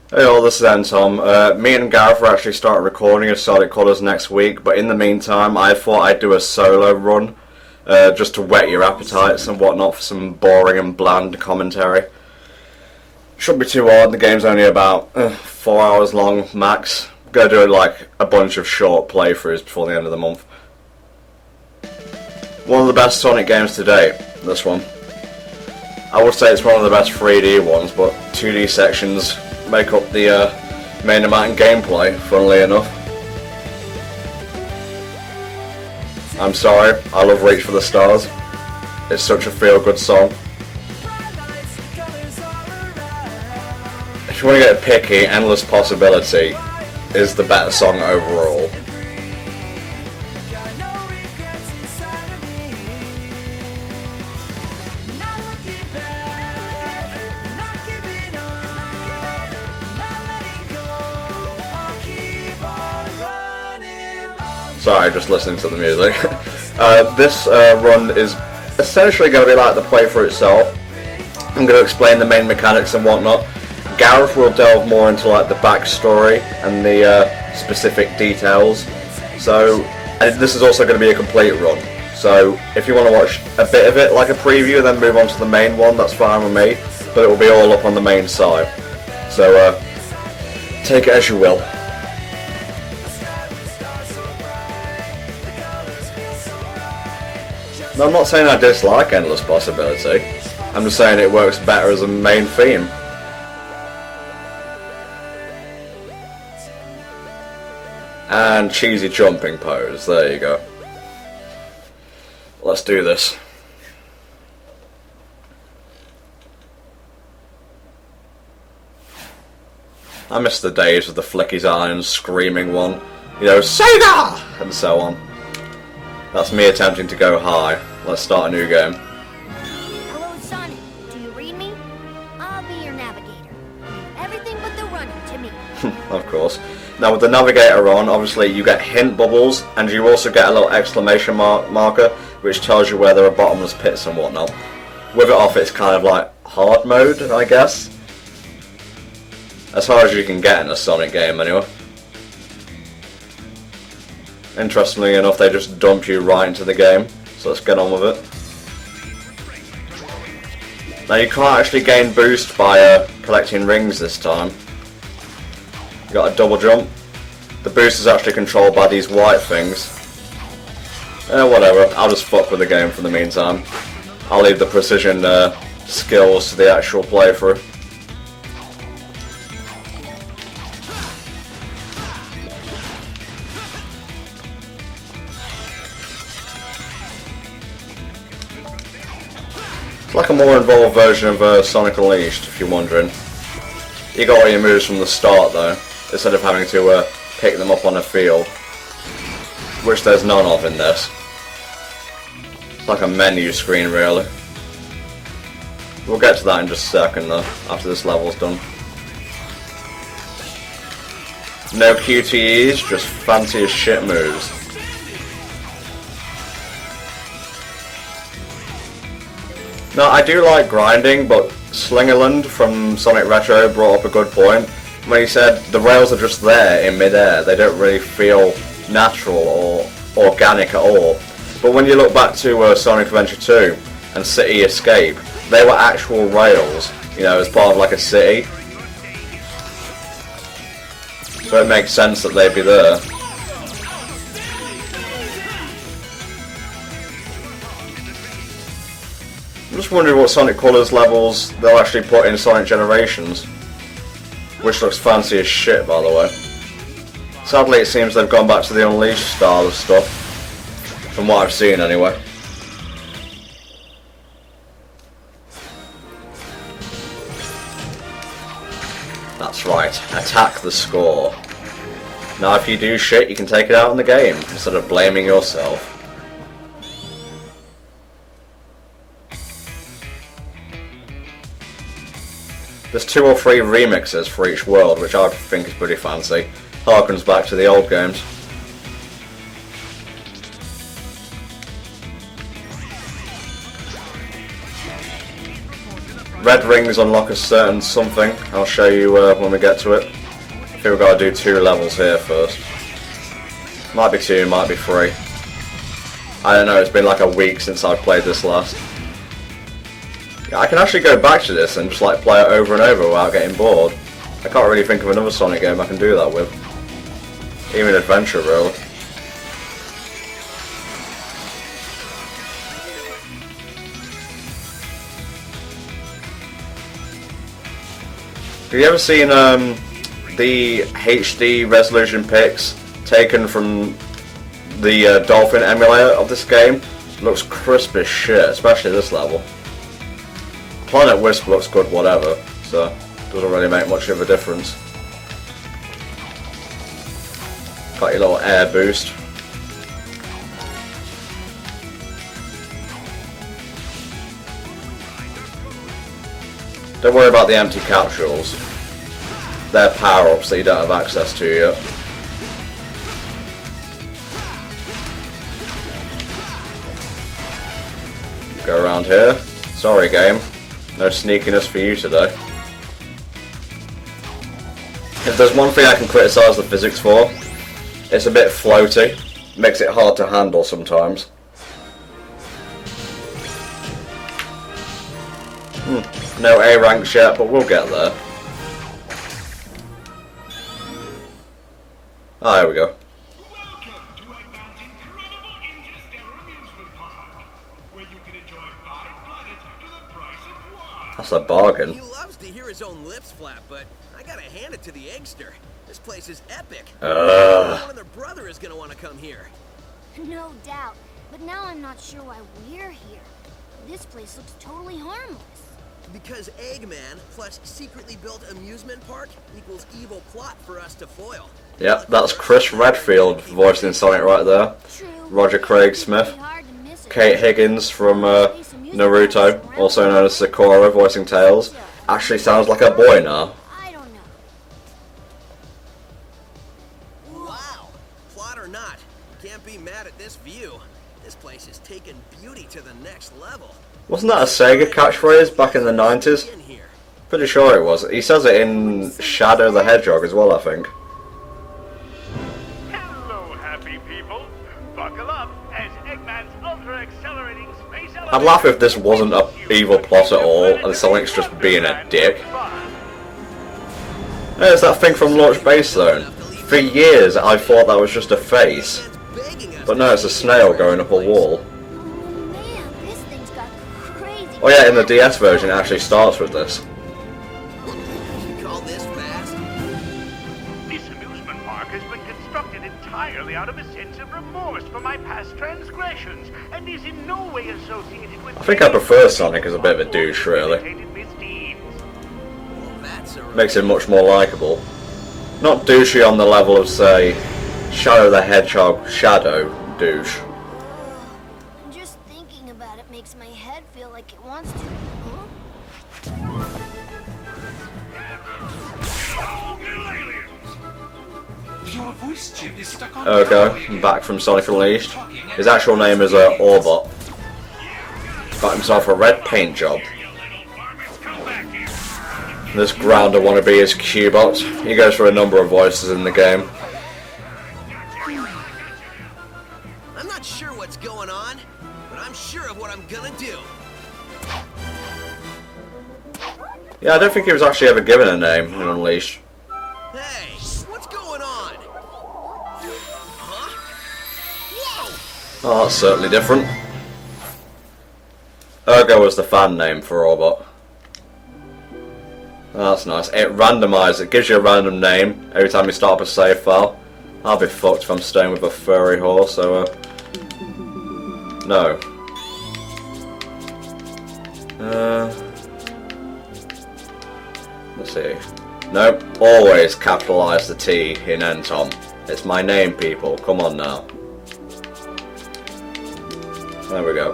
Hey all, this is Anton. Me and Gareth are actually starting recording of Solid Colours next week, but in the meantime I thought I'd do a solo run, just to whet your appetites and whatnot for some boring and bland commentary. Shouldn't be too hard, the game's only about 4 hours long max. Gonna do like a bunch of short playthroughs before the end of the month. One of the best Sonic games to date, this one. I would say it's one of the best 3D ones, but 2D sections make up the main amount in gameplay, funnily enough. I'm sorry, I love Reach for the Stars. It's such a feel-good song. If you want to get picky, Endless Possibility is the better song overall. Sorry, just listening to the music. This run is essentially going to be like the playthrough itself. I'm going to explain the main mechanics and whatnot. Gareth will delve more into like the backstory and the specific details. So, and this is also going to be a complete run. So, if you want to watch a bit of it, like a preview, then move on to the main one, that's fine with me. But it will be all up on the main side. So, take it as you will. No, I'm not saying I dislike Endless Possibility. I'm just saying it works better as a main theme. And cheesy jumping pose, there you go. Let's do this. I miss the days of the Flicky's Irons screaming one. You know, Sega! And so on. That's me attempting to go high. Let's start a new game. Hello, Sonic. Do you read me? I'll be your navigator. Everything but the running to me. Of course. Now with the navigator on, obviously you get hint bubbles, and you also get a little exclamation marker, which tells you where there are bottomless pits and whatnot. With it off, it's kind of like hard mode, I guess. As far as you can get in a Sonic game, anyway. Interestingly enough, they just dump you right into the game, so let's get on with it. Now you can't actually gain boost by collecting rings this time. You got a double jump. The boost is actually controlled by these white things. Whatever, I'll just fuck with the game for the meantime. I'll leave the precision skills to the actual playthrough. It's like a more involved version of Sonic Unleashed, if you're wondering. You got all your moves from the start though, instead of having to pick them up on a field, which there's none of in this. It's like a menu screen really. We'll get to that in just a second though, after this level's done. No QTEs, just fancy as shit moves. Now, I do like grinding, but Slingerland from Sonic Retro brought up a good point when he said the rails are just there in mid-air. They don't really feel natural or organic at all. But when you look back to Sonic Adventure 2 and City Escape, they were actual rails, you know, as part of like a city. So it makes sense that they'd be there. I'm just wondering what Sonic Colors levels they'll actually put in Sonic Generations. Which looks fancy as shit, by the way. Sadly, it seems they've gone back to the Unleashed style of stuff. From what I've seen, anyway. That's right, attack the score. Now if you do shit, you can take it out on the game, instead of blaming yourself. There's 2 or 3 remixes for each world, which I think is pretty fancy. Harkens back to the old games. red rings unlock a certain something. I'll show you when we get to it. I think we've got to do 2 levels here first. Might be 2, might be 3. I don't know, it's been like a week since I've played this last. Yeah, I can actually go back to this and just like play it over and over without getting bored. I can't really think of another Sonic game I can do that with. Even Adventure, really. Have you ever seen the HD resolution pics taken from the Dolphin emulator of this game? It looks crisp as shit, especially this level. Planet Wisp looks good, whatever, so doesn't really make much of a difference. Got your little air boost. Don't worry about the empty capsules. They're power-ups that you don't have access to yet. Go around here. Sorry game, no sneakiness for you today. If there's one thing I can criticise the physics for, it's a bit floaty. Makes it hard to handle sometimes. No A ranks yet, but we'll get there. Ah, here we go. That's a bargain. He loves to hear his own lips flap, but I gotta hand it to the Eggster. This place is epic. One of their brother is gonna want to come here. No doubt. But now I'm not sure why we're here. This place looks totally harmless. Because Eggman plus secretly built amusement park equals evil plot for us to foil. Yep, that's Chris Redfield voicing Sonic right there. True. Roger Craig Smith. Kate Higgins from Naruto, also known as Sakura, voicing Tails. Actually sounds like a boy now. I don't know. Wow. Plot or not, can't be mad at this view. This place is taking beauty to the next level. Wasn't that a Sega catchphrase back in the 90s? Pretty sure it was. He says it in Shadow the Hedgehog as well, I think. Hello, happy people. Buckle up as Eggman's ultra-accelerating space elevator... I'd laugh if this wasn't an evil plot at all and Sonic's just being a dick. There's that thing from Launch Base Zone. For years I thought that was just a face. But no, it's a snail going up a wall. Oh yeah, in the DS version it actually starts with this. Call this fast? This amusement park has been constructed entirely out of a sense of remorse for my past transgressions, and is in no way associated with... I think I prefer Sonic as a bit of a douche, really. Makes him much more likeable. Not douchey on the level of, say, Shadow the Hedgehog Shadow douche. Just thinking about it makes my head feel like it wants to. Your voice chip is stuck on. Okay, back from Sonic Unleashed. His actual name is Orbot. Got himself a red paint job. This grounder wannabe is Cubot. He goes for a number of voices in the game. I'm not sure what's going on, but I'm sure of what I'm gonna do. Yeah, I don't think he was actually ever given a name in Unleashed. Hey, what's going on? Huh? Whoa! Oh, that's certainly different. Ergo was the fan name for Orbot. Oh, that's nice. It randomises. It gives you a random name every time you start up a save file. I'll be fucked if I'm staying with a furry horse, so no. Let's see. Nope. Always capitalise the T in Entom. It's my name, people. Come on now. There we go.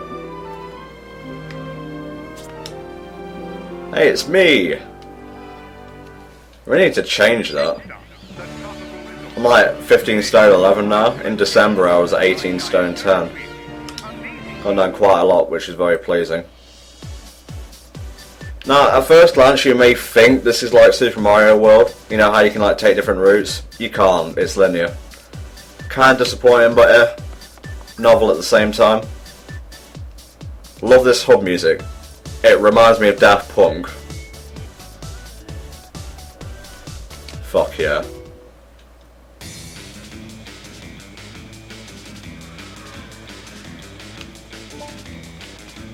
Hey, it's me! We need to change that. I'm like 15 stone 11 now. In December I was 18 stone 10. Gone down quite a lot, which is very pleasing. Now, at first glance, you may think this is like Super Mario World. You know how you can like take different routes? You can't. It's linear. Kind of disappointing, but novel at the same time. Love this hub music. It reminds me of Daft Punk. Fuck yeah.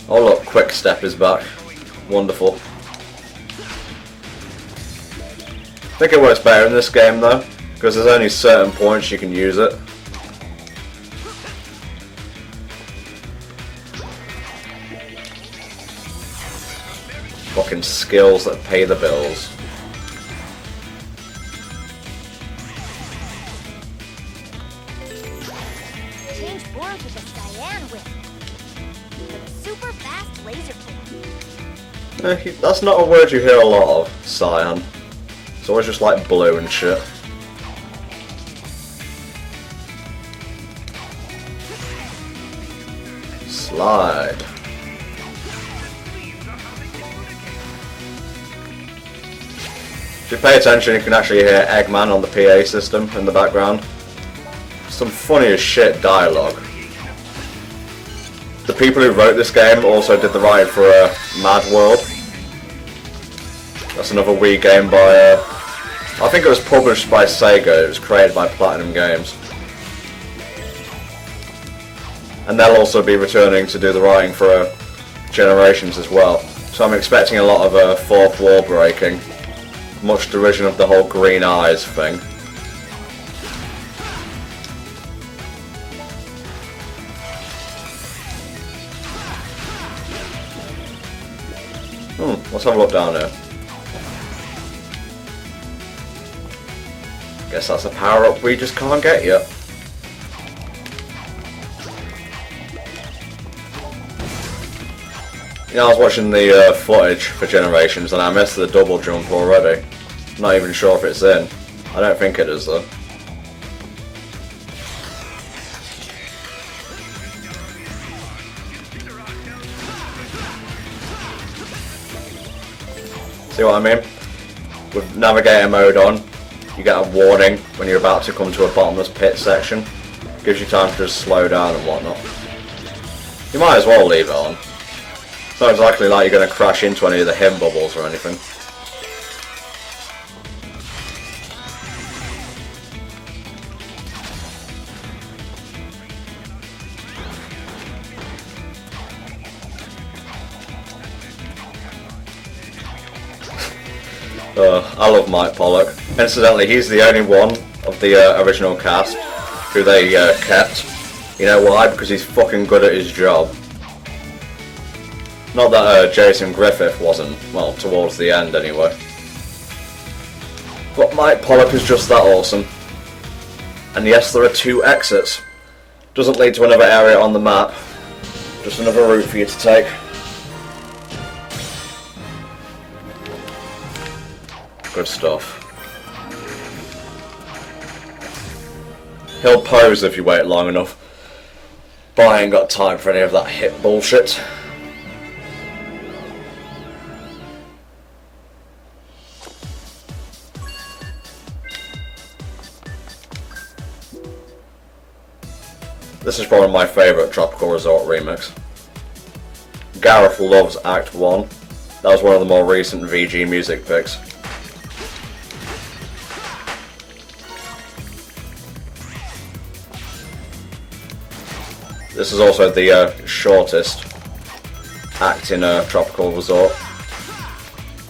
Oh look, Quick Step is back. Wonderful. I think it works better in this game though, because there's only certain points you can use it. Fucking skills that pay the bills. Change boards with a Cyan Wisp. With a super fast laser core. That's not a word you hear a lot of, Cyan. It's always just like blue and shit. Slide. If you pay attention, you can actually hear Eggman on the PA system in the background. Some funny as shit dialogue. The people who wrote this game also did the writing for Mad World. That's another Wii game by, I think it was published by Sega, it was created by Platinum Games. And they'll also be returning to do the writing for Generations as well. So I'm expecting a lot of fourth wall breaking. Much derision of the whole green eyes thing. Let's have a look down here. Guess that's a power up we just can't get yet. You know, I was watching the footage for Generations and I missed the double jump already. Not even sure if it's in. I don't think it is though. See what I mean? With navigator mode on, you get a warning when you're about to come to a bottomless pit section. Gives you time to just slow down and whatnot. You might as well leave it on. It's not exactly like you're going to crash into any of the him bubbles or anything. I love Mike Pollock. Incidentally, he's the only one of the original cast who they kept. You know why? Because he's fucking good at his job. Not that Jason Griffith wasn't, well, towards the end anyway. But Mike Pollock is just that awesome. And yes, there are 2 exits. Doesn't lead to another area on the map. Just another route for you to take. Good stuff. He'll pose if you wait long enough. But I ain't got time for any of that hit bullshit. This is probably my favourite Tropical Resort remix. Gareth loves Act 1. That was one of the more recent VG music picks. This is also the shortest act in Tropical Resort.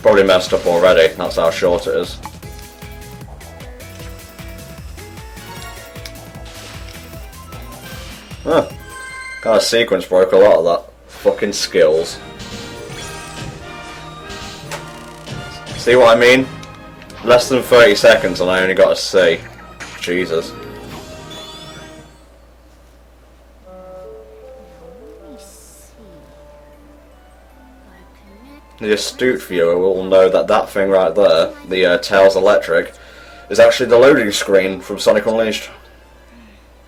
Probably messed up already, that's how short it is. Huh. Kind of sequence broke a lot of that. Fucking skills. See what I mean? Less than 30 seconds and I only got a C. Jesus. The astute viewer will know that that thing right there, the Tails Electric, is actually the loading screen from Sonic Unleashed.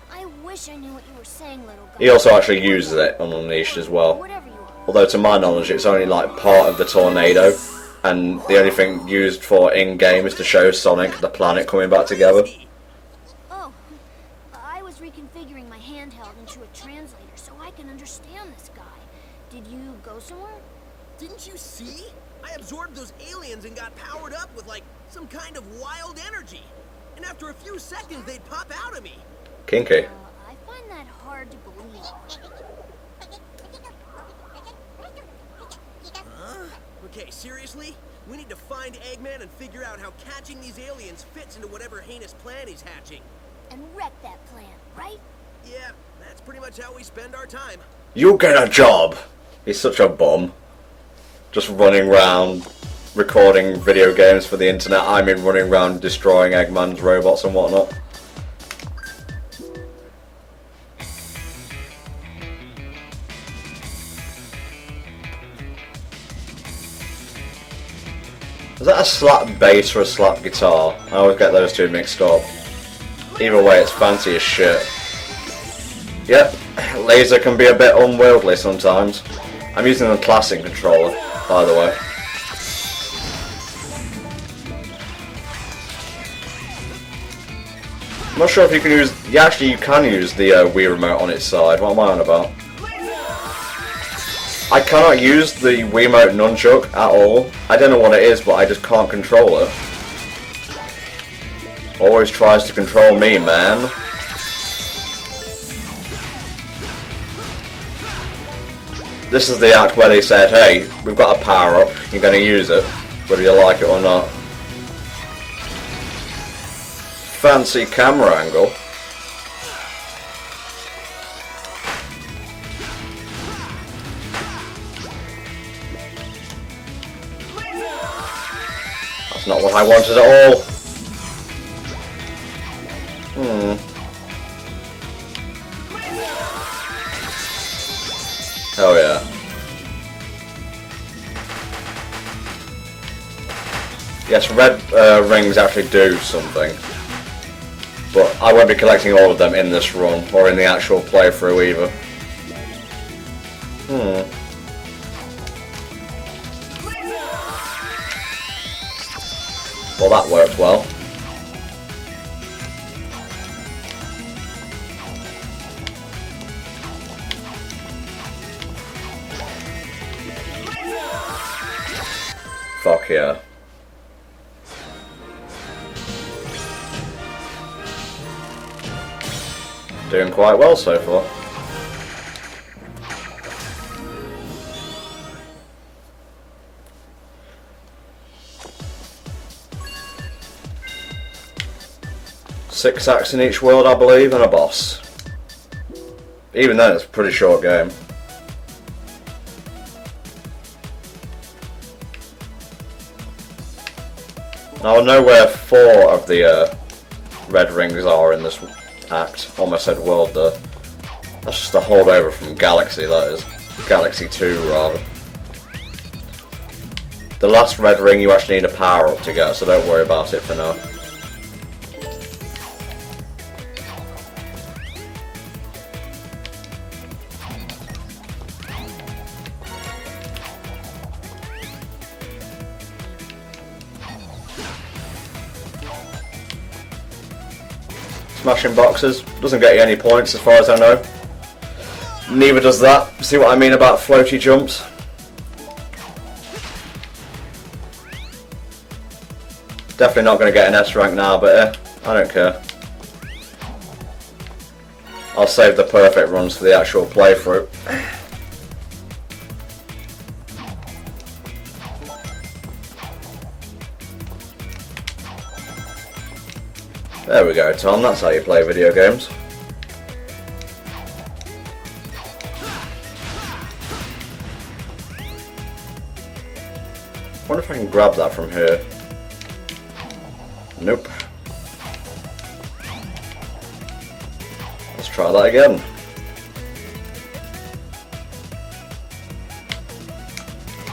I wish I knew what you were saying, little guy. He also actually uses it on Unleashed as well. Whatever you are. Although to my knowledge it's only like part of the tornado, and the only thing used for in-game is to show Sonic the planet coming back together. Oh, I was reconfiguring my handheld into a translator so I can understand this guy. Did you go somewhere? Didn't you see? I absorbed those aliens and got powered up with like some kind of wild energy. And after a few seconds they'd pop out of me. Kinky. I find that hard to believe. Huh? Okay, seriously? We need to find Eggman and figure out how catching these aliens fits into whatever heinous plan he's hatching. And wreck that plan, right? Yeah, that's pretty much how we spend our time. You get a job! He's such a bum. Just running around recording video games for the internet. I mean running around destroying Eggman's robots and whatnot. Is that a slap bass or a slap guitar? I always get those two mixed up. Either way, it's fancy as shit. Yep, laser can be a bit unwieldy sometimes. I'm using the classic controller, by the way. I'm not sure if you can use... Yeah, actually you can use the Wii remote on its side. What am I on about? I cannot use the Wiimote nunchuck at all. I don't know what it is, but I just can't control it. Always tries to control me, man. This is the act where they said, hey, we've got a power-up, you're going to use it, whether you like it or not. Fancy camera angle. That's not what I wanted at all. Oh yeah. Yes, red rings actually do something. But I won't be collecting all of them in this run, or in the actual playthrough either. Well, that worked well. Fuck yeah. Doing quite well so far. Six acts in each world, I believe, and a boss. Even then, it's a pretty short game. Now I know where 4 of the red rings are in this act. Almost said world there. That's just a holdover from Galaxy, that is. Galaxy 2, rather. The last red ring you actually need a power up to get, so don't worry about it for now. Smashing boxes doesn't get you any points as far as I know. Neither does that. See what I mean about floaty jumps? Definitely not going to get an S rank now, but I don't care. I'll save the perfect runs for the actual playthrough. There we go, Tom, that's how you play video games. I wonder if I can grab that from here. Nope. Let's try that again.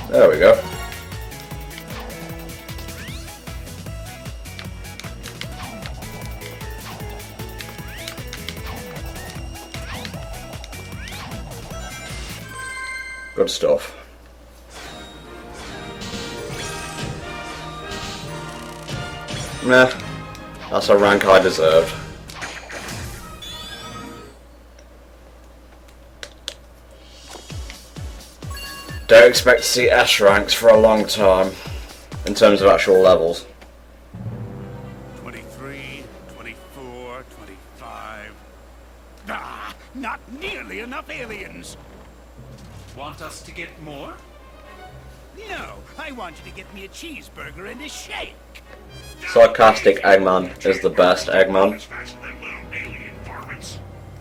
There we go. Good stuff. Nah, that's a rank I deserved. Don't expect to see S ranks for a long time, in terms of actual levels. 23, 24, 25... Ah, not nearly enough aliens! Want us to get more? No, I want you to get me a cheeseburger and a shake! Sarcastic Eggman is the best Eggman.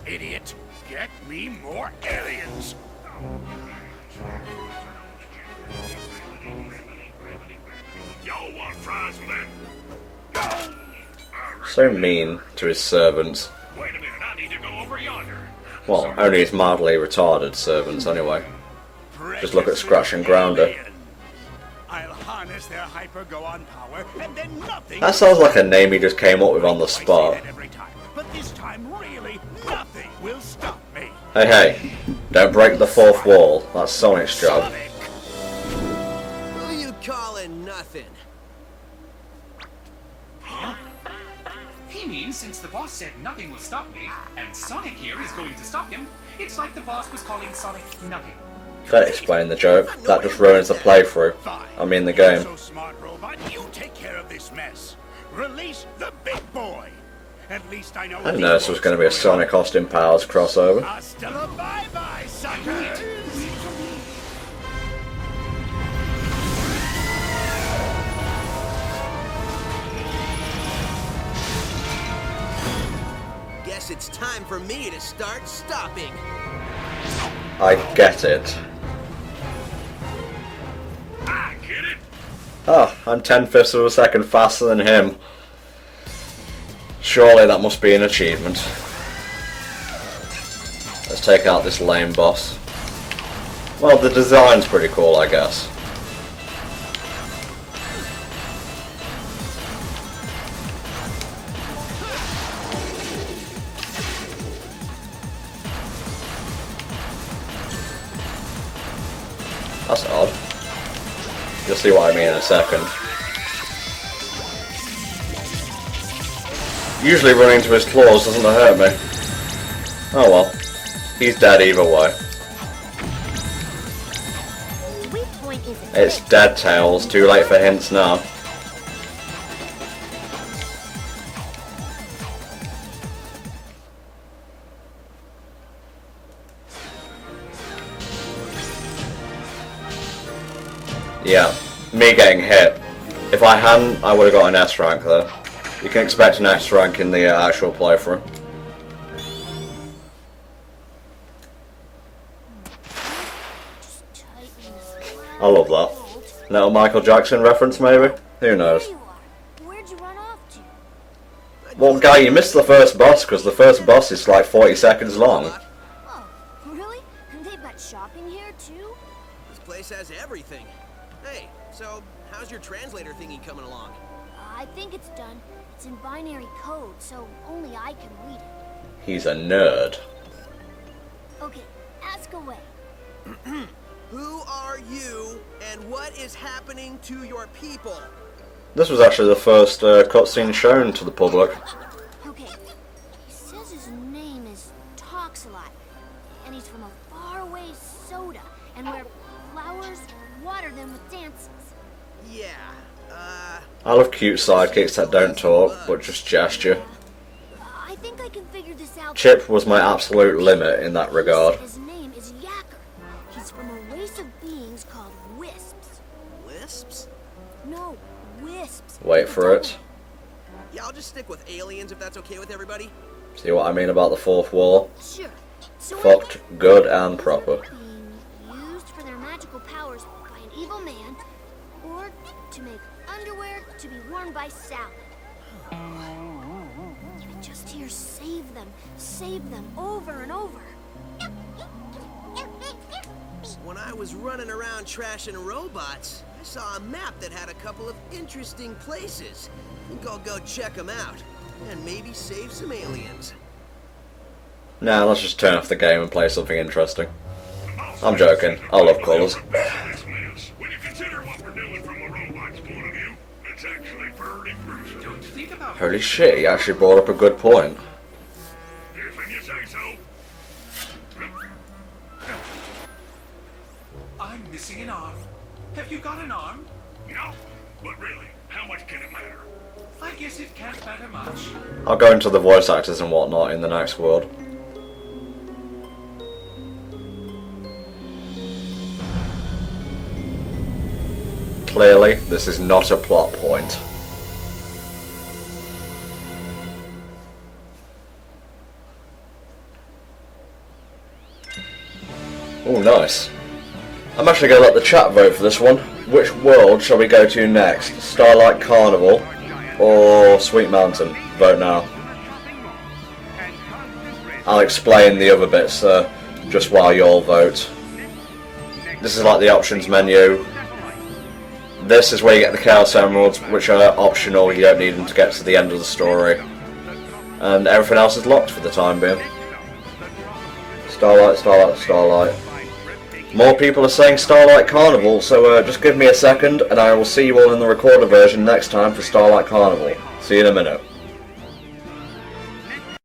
Idiot! Get me more aliens! Y'all want fries with that? So mean to his servants. Wait a minute, I need to go over yonder. Well, only his mildly retarded servants anyway. Just look at Scratch and Grounder. I'll harness their hyper-go-on power, and then nothing... That sounds like a name he just came up with on the spot. Every time, but this time, really, nothing will stop me. Hey, hey, don't break the fourth wall. That's Sonic's job. Sonic! Who you calling nothing? He means since the boss said nothing will stop me, and Sonic here is going to stop him, it's like the boss was calling Sonic nothing. Don't explain the joke. That just ruins the playthrough. I mean the game. So smart, robot, you take care of this mess. Release the big boy. At least I know. I didn't know this was going to be a Sonic Austin Powers crossover. Hasta la bye-bye, suckers. Guess it's time for me to start stopping. I get it. I get it. Oh, I'm 10/5 of a second faster than him. Surely that must be an achievement. Let's take out this lame boss. Well, the design's pretty cool, I guess. That's odd. You'll see what I mean in a second. Usually running into his claws doesn't hurt me. Oh well. He's dead either way. It's dead, Tails. Too late for hints now. Yeah, me getting hit. If I hadn't, I would have got an S rank though. You can expect an S rank in the actual playthrough. I love that. Little Michael Jackson reference maybe? Who knows? Where'd you run off to? Well, guy, you missed the first boss because the first boss is like 40 seconds long. Oh, really? And they've got shopping here too? This place has everything. Hey, so how's your translator thingy coming along? I think it's done. It's in binary code, so only I can read it. He's a nerd. Okay, ask away. Who are you, and what is happening to your people? This was actually the first cutscene shown to the public. Okay, he says his name is Toxalot, and he's from a faraway soda, and where flowers water them with dances. Yeah, I love cute sidekicks that don't talk, but just gesture. I think I can figure this out. Chip was my absolute limit in that regard. His name is Yacker. He's from a race of beings called Wisps. Wisps? No, Wisps. Wait for it. Yeah, I'll just stick with aliens if that's okay with everybody. See what I mean about the fourth wall? Sure. So Fucked good and proper. being used for their magical powers by an evil man, or to make underwear to be worn by Sally. I just hear save them over and over. When I was running around trashing robots, I saw a map that had a couple of interesting places. I think I'll go check them out, and maybe save some aliens. Nah, let's just turn off the game and play something interesting. The I'm joking. I love colours. When you consider what we're doing from a robot's point of view, it's actually pretty gruesome. Don't think about it. Holy shit, he actually brought up a good point. If you say so. I'm missing an arm. Have you got an arm? No, but really, how much can it matter? I guess it can't matter much. I'll go into the voice actors and whatnot in the next world. Clearly, this is not a plot point. Oh, nice. I'm actually going to let the chat vote for this one. Which world shall we go to next? Starlight Carnival or Sweet Mountain? Vote now. I'll explain the other bits just while you all vote. This is like the options menu. This is where you get the Chaos Emeralds, which are optional, you don't need them to get to the end of the story. And everything else is locked for the time being. Starlight, Starlight, Starlight. More people are saying Starlight Carnival, so just give me a second and I will see you all in the recorder version next time for Starlight Carnival. See you in a minute.